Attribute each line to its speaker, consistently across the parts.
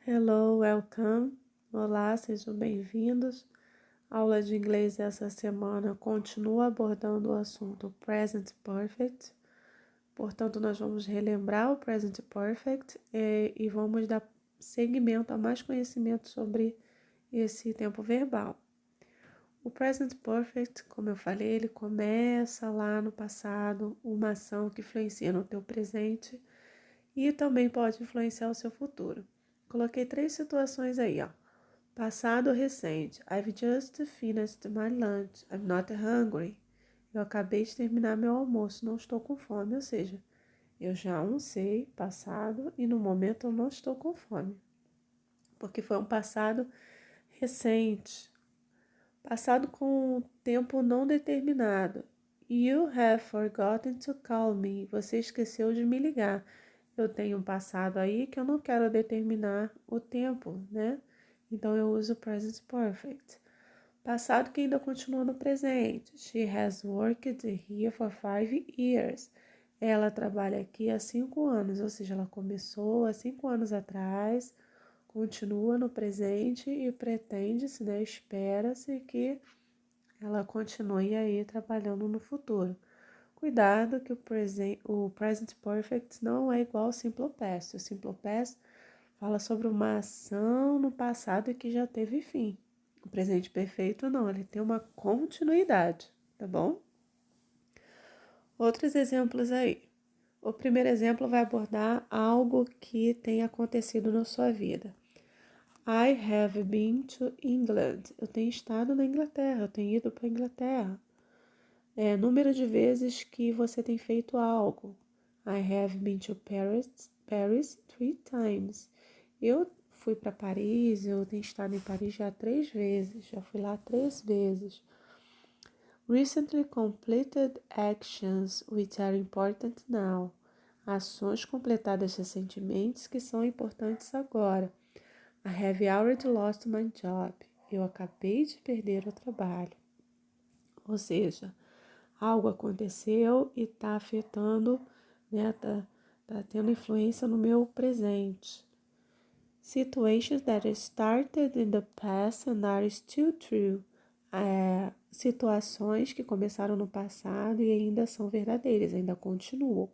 Speaker 1: Hello, welcome. Olá, sejam bem-vindos. A aula de inglês essa semana continua abordando o assunto Present Perfect. Portanto, nós vamos relembrar o Present Perfect e vamos dar seguimento a mais conhecimento sobre esse tempo verbal. O Present Perfect, como eu falei, ele começa lá no passado, uma ação que influencia no teu presente e também pode influenciar o seu futuro. Coloquei 3 situações aí, ó. Passado recente. I've just finished my lunch. I'm not hungry. Eu acabei de terminar meu almoço, não estou com fome. Ou seja, eu já almocei, passado, e no momento eu não estou com fome. Porque foi um passado recente. Passado com tempo não determinado. You have forgotten to call me. Você esqueceu de me ligar. Eu tenho um passado aí que eu não quero determinar o tempo, né? Então eu uso present perfect. Passado que ainda continua no presente. She has worked here for 5 years. Ela trabalha aqui há 5 anos, ou seja, ela começou há 5 anos atrás, continua no presente e pretende-se, né? Espera-se que ela continue aí trabalhando no futuro. Cuidado que o present perfect não é igual ao simple past. O simple past fala sobre uma ação no passado que já teve fim. O presente perfeito não, ele tem uma continuidade, tá bom? Outros exemplos aí. O primeiro exemplo vai abordar algo que tem acontecido na sua vida. I have been to England. Eu tenho estado na Inglaterra, eu tenho ido para a Inglaterra. Número de vezes que você tem feito algo. I have been to Paris 3 times. Eu fui para Paris, eu tenho estado em Paris já 3 vezes, já fui lá 3 vezes. Recently completed actions which are important now. Ações completadas recentemente que são importantes agora. I have already lost my job. Eu acabei de perder o trabalho. Ou seja, algo aconteceu e está afetando, né? Tá tendo influência no meu presente. Situations that started in the past and are still true. Situações que começaram no passado e ainda são verdadeiras, ainda continuam.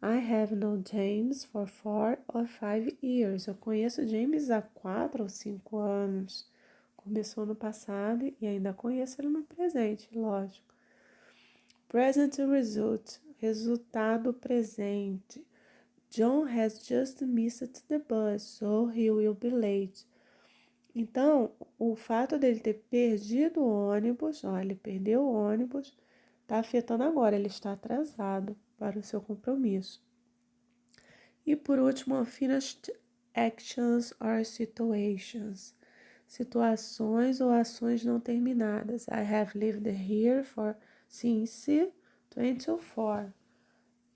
Speaker 1: I have known James for 4 or 5 years. Eu conheço James há 4 ou 5 anos. Começou no passado e ainda conheço ele no presente, lógico. Present result, resultado presente. John has just missed the bus, so he will be late. Então, o fato dele ter perdido o ônibus, ele perdeu o ônibus, está afetando agora, ele está atrasado para o seu compromisso. E por último, finished actions or situations. Situações ou ações não terminadas. I have lived here since 2004.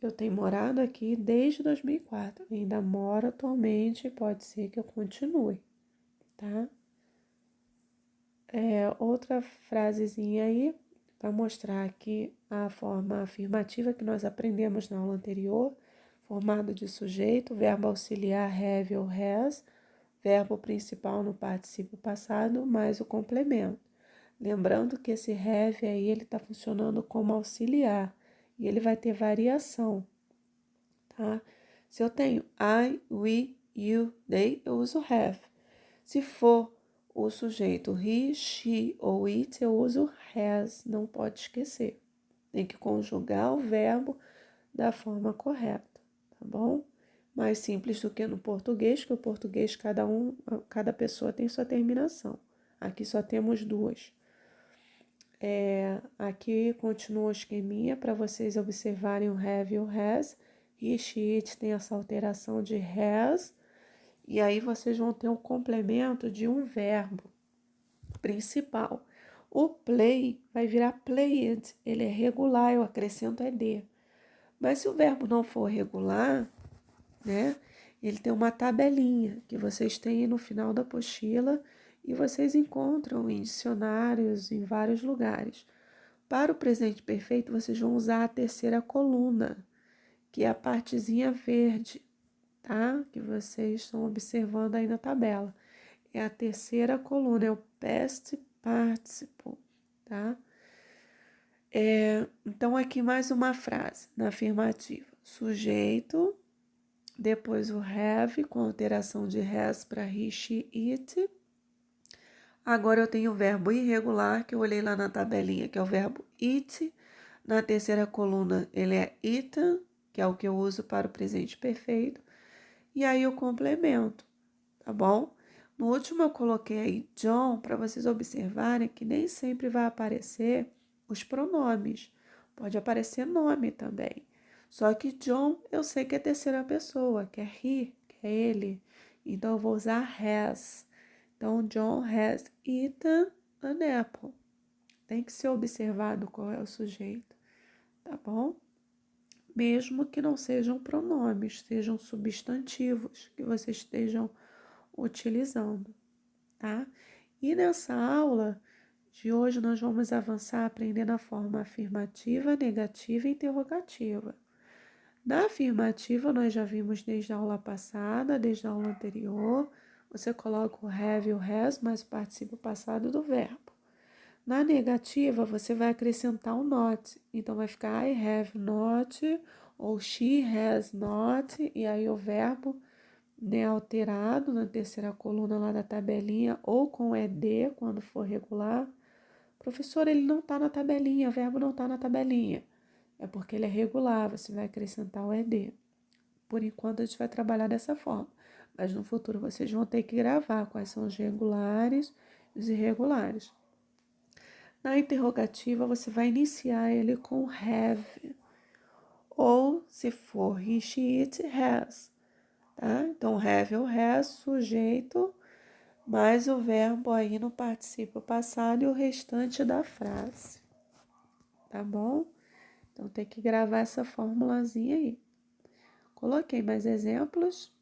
Speaker 1: Eu tenho morado aqui desde 2004. Ainda moro atualmente, pode ser que eu continue, tá? Outra frasezinha aí para mostrar aqui a forma afirmativa que nós aprendemos na aula anterior, formado de sujeito, verbo auxiliar have ou has, verbo principal no particípio passado, mais o complemento. Lembrando que esse have aí ele está funcionando como auxiliar e ele vai ter variação, tá? Se eu tenho I, we, you, they, eu uso have. Se for o sujeito he, she ou it, eu uso has, não pode esquecer. Tem que conjugar o verbo da forma correta, tá bom? Mais simples do que no português, que o português cada pessoa tem sua terminação. Aqui só temos 2. Aqui continua o esqueminha para vocês observarem o have e o has. He, she, it tem essa alteração de has. E aí vocês vão ter um complemento de um verbo principal. O play vai virar played, ele é regular, eu acrescento ed. Mas se o verbo não for regular, né, ele tem uma tabelinha que vocês têm no final da apostila e vocês encontram em dicionários em vários lugares. Para o presente perfeito, vocês vão usar a terceira coluna, que é a partezinha verde, tá? Que vocês estão observando aí na tabela. É a terceira coluna, é o past participle, tá? Então, aqui mais uma frase na afirmativa. Sujeito, depois o have, com alteração de has para he, she, it. Agora eu tenho o verbo irregular, que eu olhei lá na tabelinha, que é o verbo eat. Na terceira coluna, ele é eaten, que é o que eu uso para o presente perfeito. E aí o complemento, tá bom? No último eu coloquei aí John, para vocês observarem que nem sempre vai aparecer os pronomes. Pode aparecer nome também. Só que John eu sei que é terceira pessoa, que é he, que é ele. Então eu vou usar has. Então, John has eaten an apple. Tem que ser observado qual é o sujeito, tá bom? Mesmo que não sejam pronomes, sejam substantivos que vocês estejam utilizando, tá? E nessa aula de hoje nós vamos avançar aprendendo a forma afirmativa, negativa e interrogativa. Na afirmativa nós já vimos desde a aula passada, desde a aula anterior, você coloca o have e o has, mais o particípio passado do verbo. Na negativa, você vai acrescentar o not. Então, vai ficar I have not, ou she has not, e aí o verbo, né, alterado na terceira coluna lá da tabelinha, ou com ED, quando for regular. Professor, ele não está na tabelinha, o verbo não está na tabelinha. É porque ele é regular, você vai acrescentar o ED. Por enquanto, a gente vai trabalhar dessa forma. Mas no futuro, vocês vão ter que gravar quais são os regulares e os irregulares. Na interrogativa, você vai iniciar ele com have. Ou, se for he, she, it, has. Tá? Então, have ou has, sujeito, mais o verbo aí no particípio passado e o restante da frase. Tá bom? Então, tem que gravar essa formulazinha aí. Coloquei mais exemplos.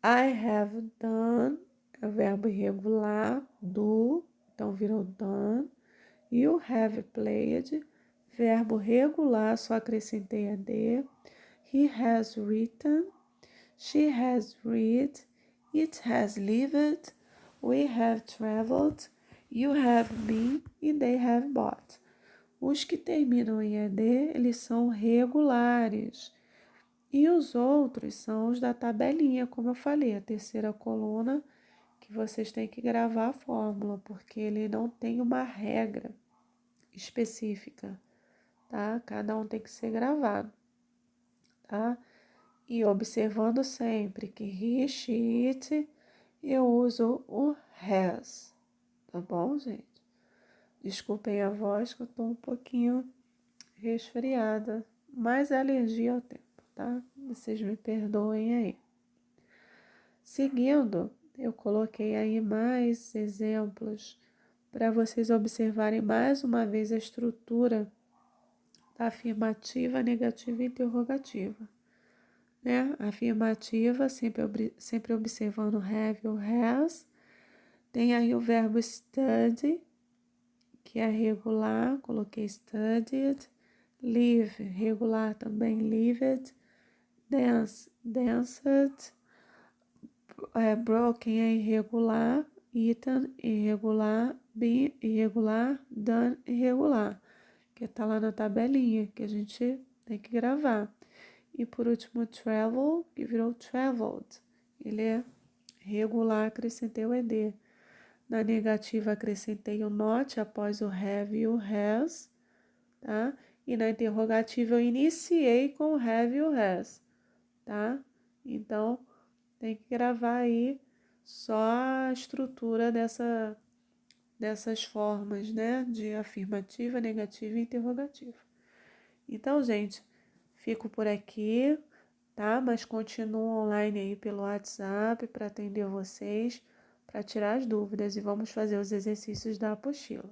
Speaker 1: I have done, é o verbo irregular, do, então virou done. You have played, verbo regular, só acrescentei a D. He has written, she has read, it has lived, we have traveled, you have been e they have bought. Os que terminam em ED, eles são regulares. E os outros são os da tabelinha, como eu falei, a terceira coluna, que vocês têm que gravar a fórmula, porque ele não tem uma regra específica, tá? Cada um tem que ser gravado, tá? E observando sempre que he, she, it, eu uso o has, tá bom, gente? Desculpem a voz que eu tô um pouquinho resfriada, mas é alergia ao tempo, tá? Vocês me perdoem aí. Seguindo, eu coloquei aí mais exemplos para vocês observarem mais uma vez a estrutura da afirmativa, negativa e interrogativa. Né? Afirmativa, sempre observando have ou has. Tem aí o verbo study, que é regular, coloquei studied. Live, regular também, lived. Dance, danced. Broken é irregular. Eaten, irregular. Been, irregular. Done, irregular. Que tá lá na tabelinha, que a gente tem que gravar. E por último, travel, que virou traveled. Ele é regular, acrescentei o ED. Na negativa, acrescentei o not após o have e o has, tá? E na interrogativa, eu iniciei com o have e o has, tá? Então, tem que gravar aí só a estrutura dessas formas, né? De afirmativa, negativa e interrogativa. Então, gente, fico por aqui, tá? Mas continuo online aí pelo WhatsApp para atender vocês, para tirar as dúvidas e vamos fazer os exercícios da apostila.